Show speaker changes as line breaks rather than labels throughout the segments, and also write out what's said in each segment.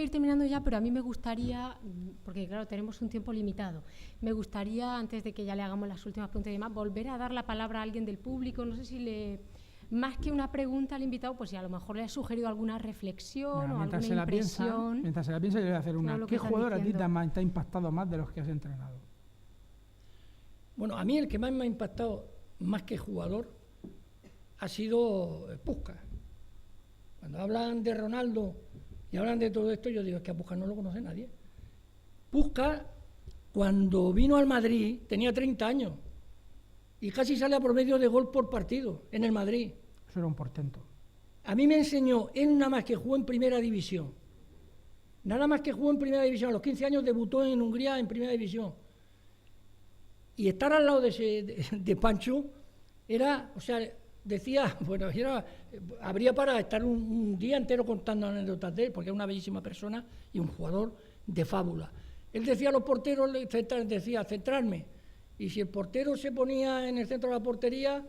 Ir terminando ya, pero a mí me gustaría, porque claro, tenemos un tiempo limitado, me gustaría, antes de que ya le hagamos las últimas preguntas y demás, volver a dar la palabra a alguien del público. No sé si más que una pregunta al invitado, pues si a lo mejor le ha sugerido alguna reflexión o alguna impresión.
Mientras se la piensa, yo le voy a hacer una. ¿Qué jugador a ti te ha impactado más de los que has entrenado?
Bueno, a mí el que más me ha impactado, más que jugador, ha sido Puskás. Cuando hablan de Ronaldo y hablan de todo esto, yo digo, es que a Puskás no lo conoce nadie. Puskás, cuando vino al Madrid, tenía 30 años y casi sale a promedio de gol por partido en el Madrid.
Eso era un portento.
A mí me enseñó, él nada más que jugó en primera división. Nada más que jugó en primera división. A los 15 años debutó en Hungría en primera división. Y estar al lado de Pancho era, o sea, decía, bueno, habría para estar un día entero contando anécdotas de él, porque era una bellísima persona y un jugador de fábula. Él decía a los porteros, decía, centrarme. Y si el portero se ponía en el centro de la portería,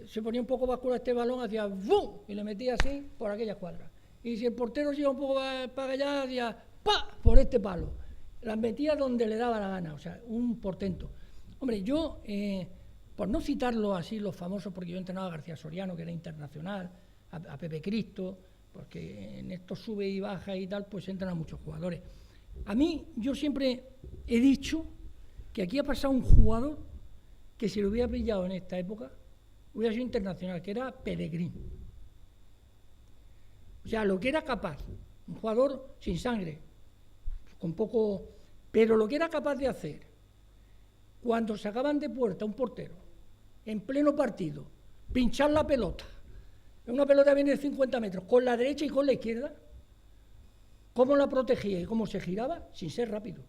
se ponía un poco bascula este balón, hacía ¡bum! Y le metía así por aquella cuadra. Y si el portero se iba un poco para allá, hacía ¡pa! Por este palo. Las metía donde le daba la gana, o sea, un portento. Hombre, yo, por no citarlo así los famosos, porque yo entrenaba a García Soriano, que era internacional, a Pepe Cristo, porque en esto sube y baja y tal, pues entran a muchos jugadores. A mí, yo siempre he dicho que aquí ha pasado un jugador que si lo hubiera pillado en esta época, hubiera sido internacional, que era Pellegrín. O sea, lo que era capaz, un jugador sin sangre, con poco, pero lo que era capaz de hacer, cuando sacaban de puerta un portero, en pleno partido, pinchar la pelota, una pelota viene de 50 metros, con la derecha y con la izquierda, cómo la protegía y cómo se giraba, sin ser rápido.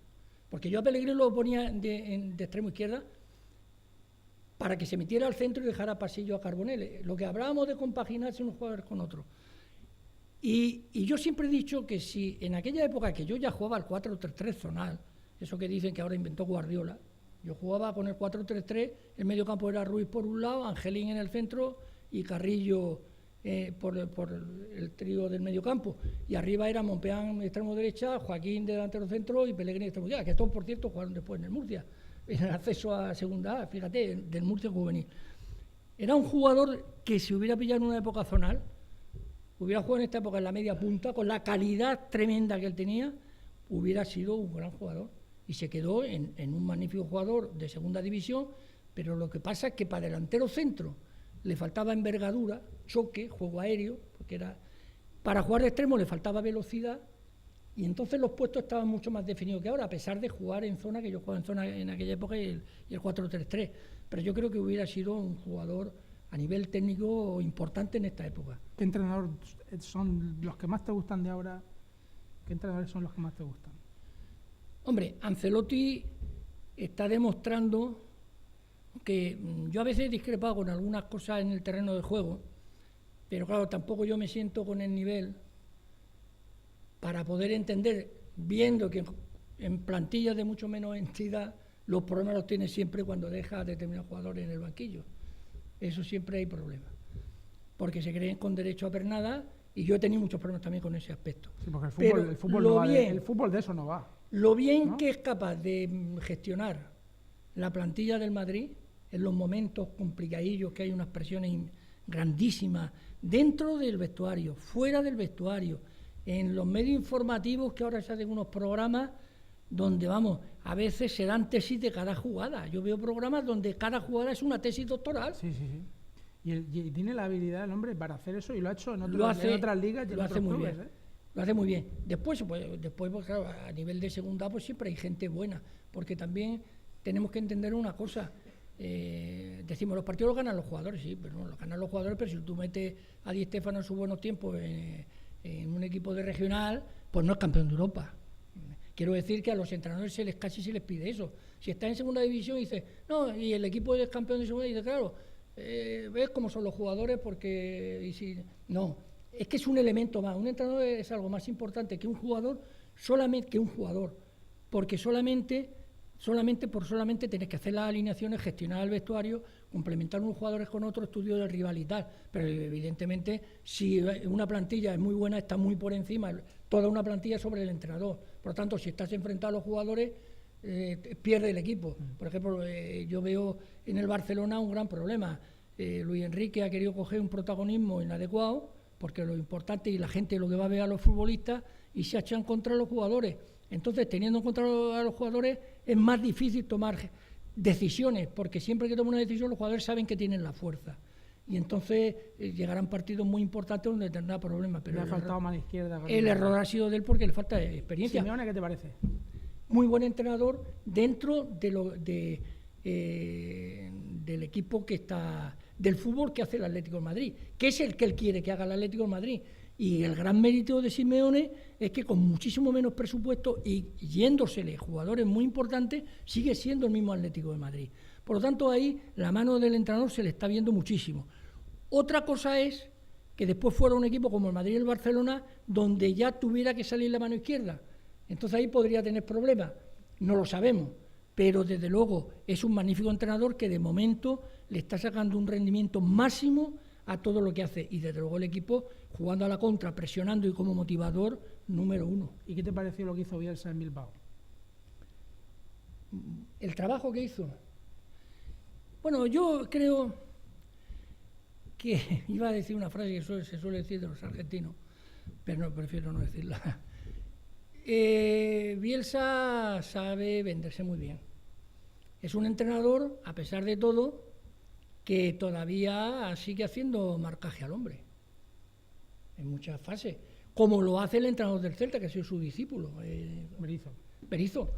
Porque yo a Pellegrín lo ponía de extremo izquierda para que se metiera al centro y dejara pasillo a Carbonell. Lo que hablábamos de compaginarse unos jugadores con otros. Y yo siempre he dicho que si en aquella época que yo ya jugaba al 4-3-3 zonal, eso que dicen que ahora inventó Guardiola, yo jugaba con el 4-3-3, el medio campo era Ruiz por un lado, Angelín en el centro y Carrillo por el trío del medio campo, y arriba era Monpeán extremo derecha, Joaquín de delantero centro y Pellegrini extremo derecha, que todos por cierto jugaron después en el Murcia, en el acceso a segunda A, fíjate, del Murcia juvenil. Era un jugador que si hubiera pillado en una época zonal, hubiera jugado en esta época en la media punta, con la calidad tremenda que él tenía, hubiera sido un gran jugador, y se quedó en un magnífico jugador de segunda división, pero lo que pasa es que para delantero centro le faltaba envergadura, choque, juego aéreo, porque era para jugar de extremo le faltaba velocidad, y entonces los puestos estaban mucho más definidos que ahora, a pesar de jugar en zona, que yo jugaba en zona en aquella época y el 4-3-3, pero yo creo que hubiera sido un jugador a nivel técnico importante en esta época.
¿Qué entrenadores son los que más te gustan de ahora? ¿Qué entrenadores son los que más te gustan?
Hombre, Ancelotti está demostrando que yo a veces he discrepado con algunas cosas en el terreno de juego, pero claro, tampoco yo me siento con el nivel para poder entender, viendo que en plantillas de mucho menos entidad los problemas los tiene siempre cuando deja a determinados jugadores en el banquillo. Eso siempre hay problemas, porque se creen con derecho a pernada, y yo he tenido muchos problemas también con ese aspecto.
Sí, porque el fútbol no va el fútbol de eso no va.
Lo bien, ¿no?, que es capaz de gestionar la plantilla del Madrid en los momentos complicadillos, que hay unas presiones grandísimas dentro del vestuario, fuera del vestuario, en los medios informativos, que ahora se hacen unos programas donde, vamos, a veces se dan tesis de cada jugada. Yo veo programas donde cada jugada es una tesis doctoral.
Sí. Y tiene la habilidad el hombre para hacer eso, y lo ha hecho en otras ligas y en otros clubes.
Lo hace muy bien. Después pues, claro, a nivel de segunda, pues siempre hay gente buena, porque también tenemos que entender una cosa. Decimos, los partidos los ganan los jugadores, sí, pero no los ganan los jugadores, pero si tú metes a Di Stéfano en sus buenos tiempos en un equipo de regional, pues no es campeón de Europa. Quiero decir que a los entrenadores casi se les pide eso. Si está en segunda división y dice, no, y el equipo es campeón de segunda, y dice, claro, ves cómo son los jugadores, porque no, es que es un elemento más. Un entrenador es algo más importante que un jugador, porque solamente tenés que hacer las alineaciones, gestionar el vestuario, complementar unos jugadores con otros, estudio del rival y tal, pero evidentemente si una plantilla es muy buena, está muy por encima, toda una plantilla sobre el entrenador. Por lo tanto, si estás enfrentado a los jugadores, pierde el equipo. Por ejemplo, yo veo en el Barcelona un gran problema. Luis Enrique ha querido coger un protagonismo inadecuado, porque lo importante y la gente lo que va a ver a los futbolistas, y se echan contra los jugadores. Entonces, teniendo en contra a los jugadores, es más difícil tomar decisiones, porque siempre que toma una decisión los jugadores saben que tienen la fuerza. Y entonces llegarán partidos muy importantes donde tendrá problemas. Pero
le ha faltado mano izquierda.
El error ha sido de él porque le falta experiencia.
Simeone, ¿qué te parece?
Muy buen entrenador dentro de del equipo que está, del fútbol que hace el Atlético de Madrid, que es el que él quiere que haga el Atlético de Madrid. Y el gran mérito de Simeone es que con muchísimo menos presupuesto y yéndosele jugadores muy importantes, sigue siendo el mismo Atlético de Madrid. Por lo tanto, ahí la mano del entrenador se le está viendo muchísimo. Otra cosa es que después fuera un equipo como el Madrid y el Barcelona, donde ya tuviera que salir la mano izquierda. Entonces ahí podría tener problemas. No lo sabemos, pero desde luego es un magnífico entrenador que de momento le está sacando un rendimiento máximo a todo lo que hace, y desde luego el equipo jugando a la contra, presionando y como motivador número 1.
¿Y qué te pareció lo que hizo Bielsa en Bilbao?
El trabajo que hizo. Bueno, yo creo que iba a decir una frase que se suele decir de los argentinos, pero no, prefiero no decirla. Bielsa sabe venderse muy bien. Es un entrenador, a pesar de todo, que todavía sigue haciendo marcaje al hombre en muchas fases, como lo hace el entrenador del Celta, que ha sido su discípulo, Berizzo,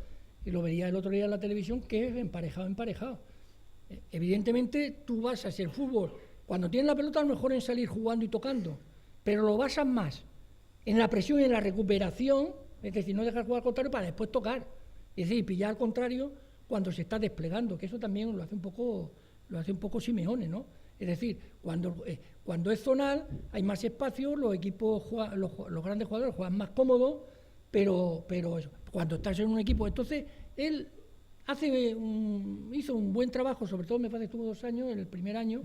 y lo veía el otro día en la televisión, que es emparejado. Evidentemente tú basas el fútbol, cuando tienes la pelota, a lo mejor en salir jugando y tocando, pero lo basas más en la presión y en la recuperación, es decir, no dejar jugar al contrario para después tocar, es decir, pillar al contrario cuando se está desplegando, que eso también lo hace un poco Simeone, ¿no? Es decir, cuando es zonal hay más espacio, los equipos los grandes jugadores juegan más cómodos, pero eso, cuando estás en un equipo, entonces él hizo un buen trabajo, sobre todo me parece que estuvo 2 años, en el primer año,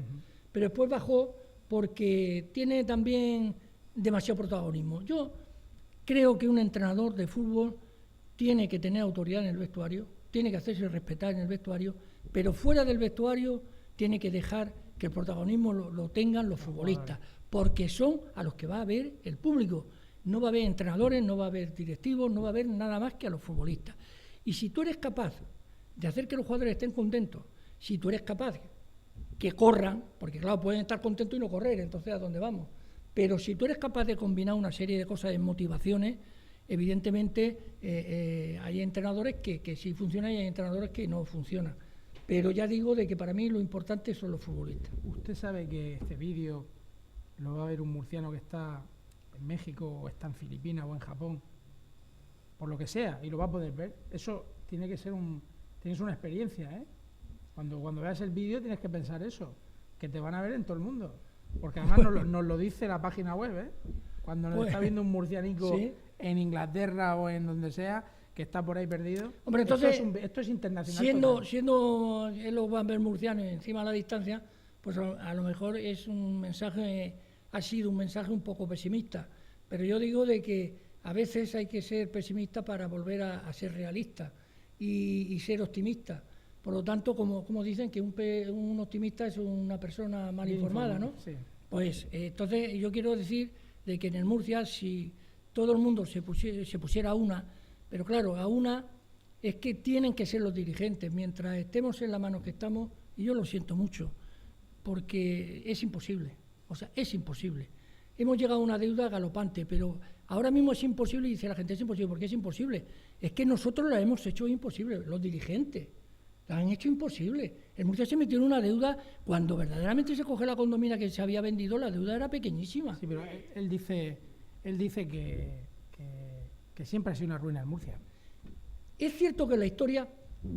pero después bajó porque tiene también demasiado protagonismo. Yo creo que un entrenador de fútbol tiene que tener autoridad en el vestuario, tiene que hacerse respetar en el vestuario, pero fuera del vestuario tiene que dejar que el protagonismo lo tengan los futbolistas, porque son a los que va a ver el público. No va a haber entrenadores, no va a haber directivos, no va a haber nada más que a los futbolistas. Y si tú eres capaz de hacer que los jugadores estén contentos, si tú eres capaz que corran, porque claro, pueden estar contentos y no correr, entonces ¿a dónde vamos? Pero si tú eres capaz de combinar una serie de cosas en motivaciones, evidentemente hay entrenadores que sí funcionan y hay entrenadores que no funcionan. Pero ya digo de que para mí lo importante son los futbolistas.
¿Usted sabe que este vídeo lo va a ver un murciano que está en México o está en Filipinas o en Japón? Por lo que sea, y lo va a poder ver. Eso tiene que ser tienes una experiencia, ¿eh? Cuando veas el vídeo tienes que pensar eso, que te van a ver en todo el mundo. Porque además nos lo dice la página web, ¿eh? Cuando nos está viendo un murcianico, ¿sí?, en Inglaterra o en donde sea, que está por ahí perdido.
Hombre, entonces,
esto es internacional.
Siendo los van a ver murcianos encima a la distancia, pues a lo mejor es un mensaje, ha sido un mensaje un poco pesimista. Pero yo digo de que a veces hay que ser pesimista para volver a ser realista y ser optimista. Por lo tanto, como dicen que un optimista es una persona mal informada, ¿no?
Sí.
Pues entonces yo quiero decir de que en el Murcia, si todo el mundo se pusiera a una, pero claro, a una es que tienen que ser los dirigentes, mientras estemos en la mano que estamos, y yo lo siento mucho, porque es imposible, es imposible. Hemos llegado a una deuda galopante, pero ahora mismo es imposible, y dice la gente, es imposible, ¿por qué es imposible? Es que nosotros la hemos hecho imposible, los dirigentes. La han hecho imposible. El Murcia se metió en una deuda cuando verdaderamente se coge la condomina que se había vendido, la deuda era pequeñísima.
Sí, pero él dice que siempre ha sido una ruina el Murcia.
Es cierto que la historia,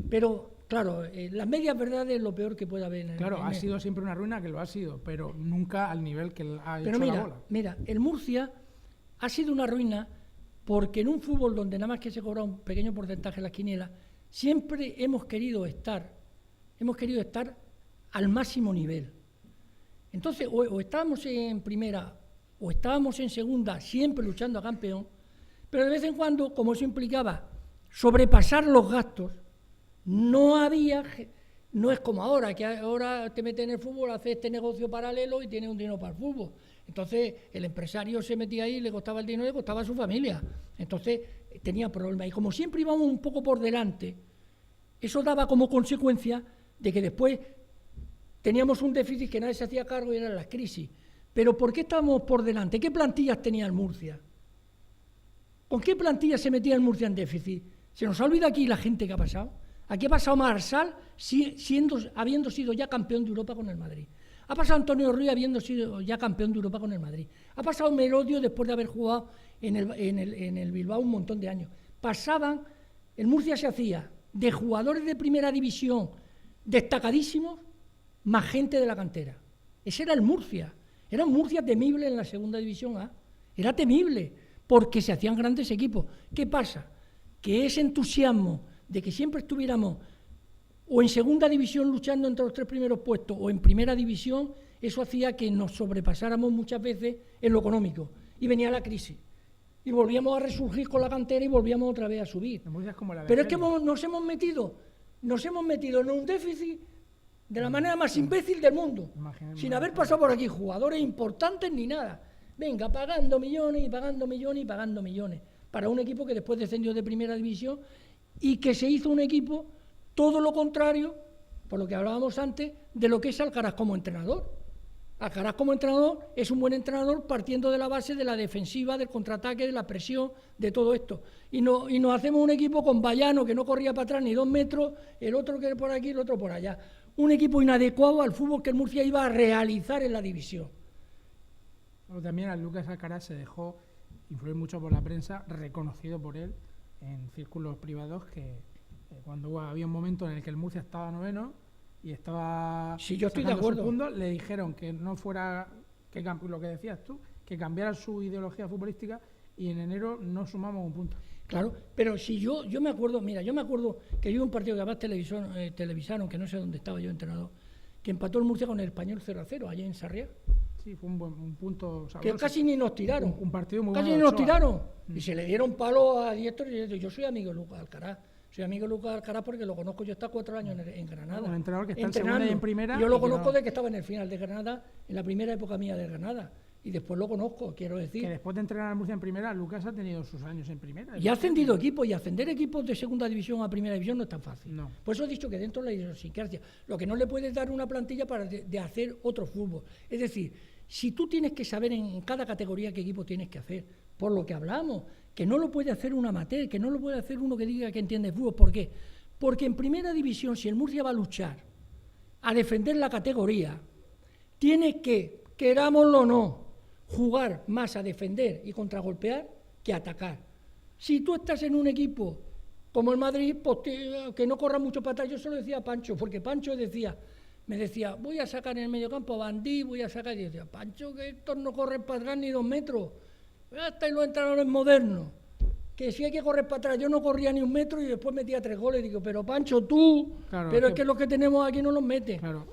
pero claro, las medias verdades es lo peor que puede haber.
Claro, ha sido siempre una ruina, que lo ha sido, pero nunca al nivel que ha hecho
la
bola.
Mira, el Murcia ha sido una ruina porque en un fútbol donde nada más que se cobra un pequeño porcentaje en las quinielas, siempre hemos querido estar al máximo nivel. Entonces, o estábamos en primera o estábamos en segunda, siempre luchando a campeón, pero de vez en cuando, como eso implicaba sobrepasar los gastos, no es como ahora, que ahora te metes en el fútbol, haces este negocio paralelo y tienes un dinero para el fútbol. Entonces, el empresario se metía ahí, le costaba el dinero, le costaba a su familia. Entonces, tenía problemas. Y como siempre íbamos un poco por delante, eso daba como consecuencia de que después teníamos un déficit que nadie se hacía cargo y eran las crisis. Pero ¿por qué estábamos por delante? ¿Qué plantillas tenía el Murcia? ¿Con qué plantilla se metía el Murcia en déficit? ¿Se nos ha olvidado aquí la gente que ha pasado? Aquí ha pasado Marsal habiendo sido ya campeón de Europa con el Madrid. Ha pasado Antonio Ruiz habiendo sido ya campeón de Europa con el Madrid. Ha pasado Merodio después de haber jugado en el Bilbao un montón de años. El Murcia se hacía de jugadores de primera división destacadísimos, más gente de la cantera. Ese era el Murcia. Era un Murcia temible en la segunda división A. Era temible, porque se hacían grandes equipos. ¿Qué pasa? Que ese entusiasmo de que siempre estuviéramos o en segunda división luchando entre los 3 primeros puestos o en primera división, eso hacía que nos sobrepasáramos muchas veces en lo económico. Y venía la crisis. Y volvíamos a resurgir con la cantera y volvíamos otra vez a subir. Pero es que nos hemos metido en un déficit de la manera más imbécil del mundo, sin haber pasado por aquí jugadores importantes ni nada. Venga, pagando millones y pagando millones y pagando millones para un equipo que después descendió de primera división y que se hizo un equipo todo lo contrario, por lo que hablábamos antes, de lo que es Alcaraz como entrenador. Alcaraz como entrenador es un buen entrenador partiendo de la base de la defensiva, del contraataque, de la presión, de todo esto. Y nos hacemos un equipo con Vallano que no corría para atrás ni 2 metros, el otro que por aquí, el otro por allá. Un equipo inadecuado al fútbol que el Murcia iba a realizar en la división.
Bueno, también a Lucas Alcaraz se dejó influir mucho por la prensa, reconocido por él en círculos privados que cuando había un momento en el que el Murcia estaba noveno y estaba
sí, yo estoy de acuerdo.
Puntos, le dijeron que no fuera, lo que decías tú, que cambiara su ideología futbolística y en enero no sumamos un punto.
Claro, pero si yo me acuerdo que yo un partido que además televisaron, que no sé dónde estaba yo entrenador, que empató el Murcia con el Español 0-0 allá en Sarriá.
Sí, fue un punto sabroso.
Que casi ni nos tiraron.
Un partido muy
casi
bueno.
Casi ni nos tiraron. Y se le dieron palos a diestro y diestro. Yo soy amigo de Lucas Alcaraz. Soy amigo de Lucas Alcaraz porque lo conozco. Yo he estado 4 años en Granada.
Un entrenador que está en segunda y en primera.
Yo lo conozco de que estaba en el final de Granada, en la primera época mía de Granada. Y después lo conozco, quiero decir.
Que después de entrenar al Murcia en primera, Lucas ha tenido sus años en primera.
Y ha ascendido equipos, y ascender equipos de segunda división a primera división no es tan fácil.
No.
Por eso he dicho que dentro de la idiosincrasia, lo que no le puedes dar una plantilla para de hacer otro fútbol. Es decir, si tú tienes que saber en cada categoría qué equipo tienes que hacer, por lo que hablamos, que no lo puede hacer un amateur, que no lo puede hacer uno que diga que entiende fútbol. ¿Por qué? Porque en primera división, si el Murcia va a luchar a defender la categoría, tiene que, querámoslo o no, jugar más a defender y contragolpear que a atacar. Si tú estás en un equipo como el Madrid, pues que no corra mucho para atrás, yo se lo decía a Pancho, porque Pancho me decía, voy a sacar en el mediocampo a Bandí, voy a sacar, y decía, Pancho, que estos no corren para atrás ni 2 metros, hasta los entrenadores modernos, que si hay que correr para atrás, yo no corría ni 1 metro y después metía 3 goles, digo, pero Pancho, tú, claro, pero es que los que tenemos aquí no los metes.
Claro.